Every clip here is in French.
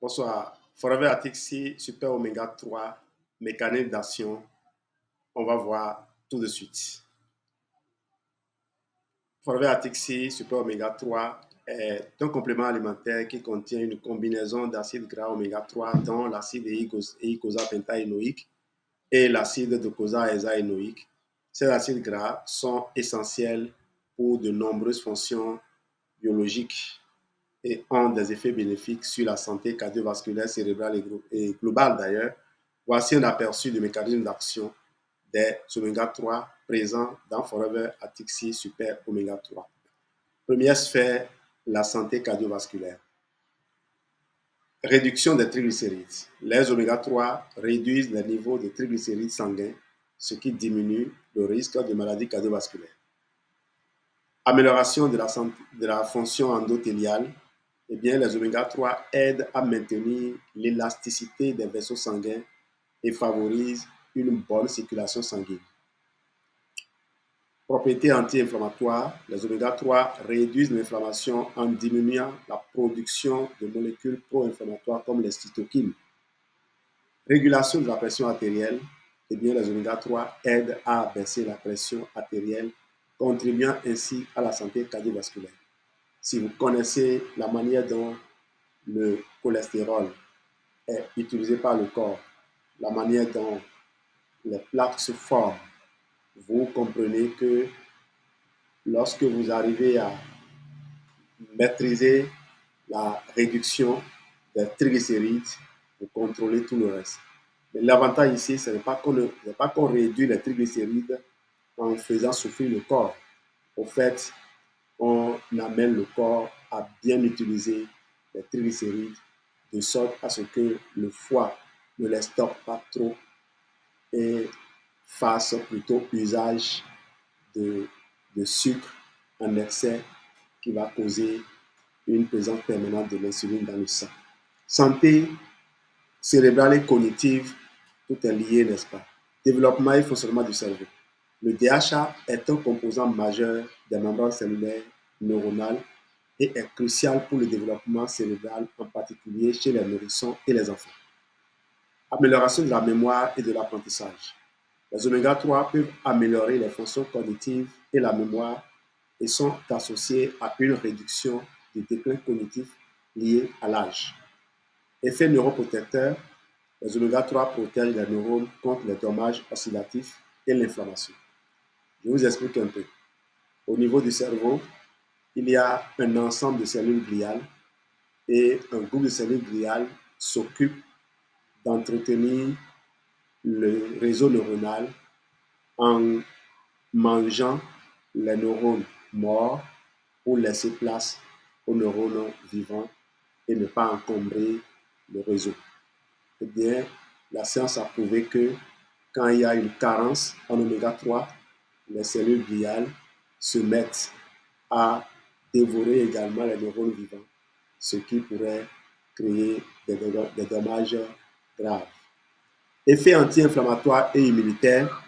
Bonsoir. Forever Atixi, Super Oméga 3, mécanisme d'action. On va voir tout de suite. Forever Atixi, Super Oméga 3 est un complément alimentaire qui contient une combinaison d'acides gras oméga 3 dont l'acide eicosapentaénoïque et l'acide docosahexaénoïque. Ces acides gras sont essentiels pour de nombreuses fonctions biologiques et ont des effets bénéfiques sur la santé cardiovasculaire, cérébrale et globale d'ailleurs. Voici un aperçu du mécanisme d'action des oméga 3 présents dans Forever Atixi Super Oméga 3. Première sphère, la santé cardiovasculaire. Réduction des triglycérides. Les oméga 3 réduisent les niveaux de triglycérides sanguins, ce qui diminue le risque de maladies cardiovasculaires. Amélioration de la fonction endothéliale. Eh bien, les oméga 3 aident à maintenir l'élasticité des vaisseaux sanguins et favorisent une bonne circulation sanguine. Propriétés anti-inflammatoires, les oméga 3 réduisent l'inflammation en diminuant la production de molécules pro-inflammatoires comme les cytokines. Régulation de la pression artérielle, eh bien, les oméga 3 aident à baisser la pression artérielle, contribuant ainsi à la santé cardiovasculaire. Si vous connaissez la manière dont le cholestérol est utilisé par le corps, la manière dont les plaques se forment, vous comprenez que lorsque vous arrivez à maîtriser la réduction des triglycérides, vous contrôlez tout le reste. Mais l'avantage ici, ce n'est pas qu'on réduit les triglycérides en faisant souffrir le corps. Au fait, on amène le corps à bien utiliser les triglycérides de sorte à ce que le foie ne les stocke pas trop et fasse plutôt usage de, de sucre en excès qui va causer une présence permanente de l'insuline dans le sang. Santé cérébrale et cognitive, tout est lié, n'est-ce pas? Développement et fonctionnement du cerveau. Le DHA est un composant majeur des membranes cellulaires neuronales et est crucial pour le développement cérébral, en particulier chez les nourrissons et les enfants. Amélioration de la mémoire et de l'apprentissage. Les oméga 3 peuvent améliorer les fonctions cognitives et la mémoire et sont associés à une réduction du déclin cognitif lié à l'âge. Effet neuroprotecteur, les oméga 3 protègent les neurones contre les dommages oxydatifs et l'inflammation. Je vous explique un peu. Au niveau du cerveau, il y a un ensemble de cellules gliales et un groupe de cellules gliales s'occupe d'entretenir le réseau neuronal en mangeant les neurones morts pour laisser place aux neurones vivants et ne pas encombrer le réseau. Eh bien, la science a prouvé que quand il y a une carence en oméga 3, les cellules gliales se mettent à dévorer également les neurones vivants, ce qui pourrait créer des dommages graves. Effet anti-inflammatoire et immunitaire,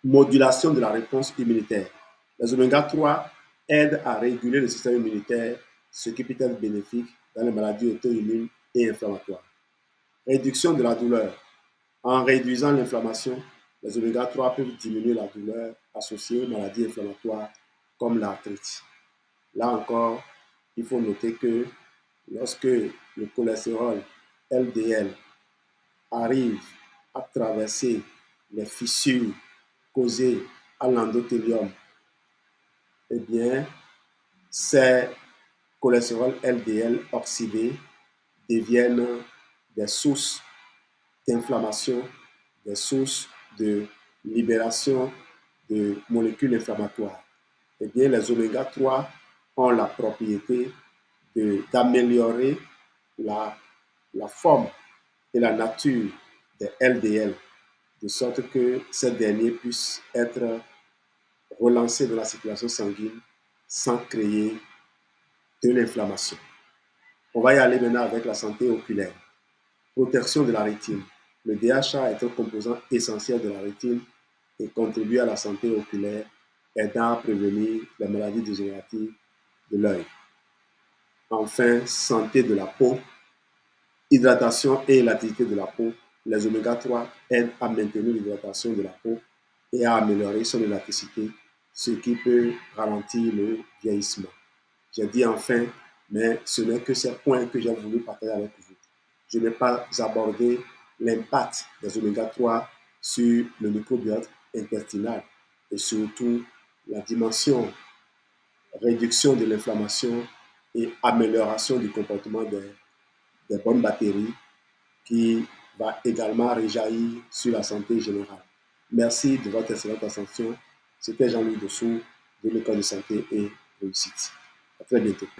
modulation de la réponse immunitaire. Les oméga 3 aident à réguler le système immunitaire, ce qui peut être bénéfique dans les maladies auto-immunes et inflammatoires. Réduction de la douleur. En réduisant l'inflammation, les oméga 3 peuvent diminuer la douleur associée aux maladies inflammatoires comme l'arthrite. Là encore, il faut noter que lorsque le cholestérol LDL arrive à traverser les fissures causées à l'endothélium, eh bien, ces cholestérol LDL oxydés deviennent des sources d'inflammation, des sources de libération de molécules inflammatoires. Eh bien, les oméga 3 ont la propriété d'améliorer la forme et la nature des LDL, de sorte que ces derniers puissent être relancés dans la circulation sanguine sans créer de l'inflammation. On va y aller maintenant avec la santé oculaire. Protection de la rétine. Le DHA est un composant essentiel de la rétine et contribue à la santé oculaire, aidant à prévenir les maladies dégénératives de l'œil. Enfin, santé de la peau. Hydratation et élasticité de la peau. Les oméga 3 aident à maintenir l'hydratation de la peau et à améliorer son élasticité, ce qui peut ralentir le vieillissement. J'ai dit enfin, mais ce n'est que ces points que j'ai voulu partager avec vous. Je n'ai pas abordé l'impact des oméga 3 sur le microbiote intestinal et surtout la dimension réduction de l'inflammation et amélioration du comportement des bonnes bactéries qui va également réjaillir sur la santé générale. Merci de votre excellente attention. C'était Jean-Louis Dessous de l'École de santé et réussite. À très bientôt.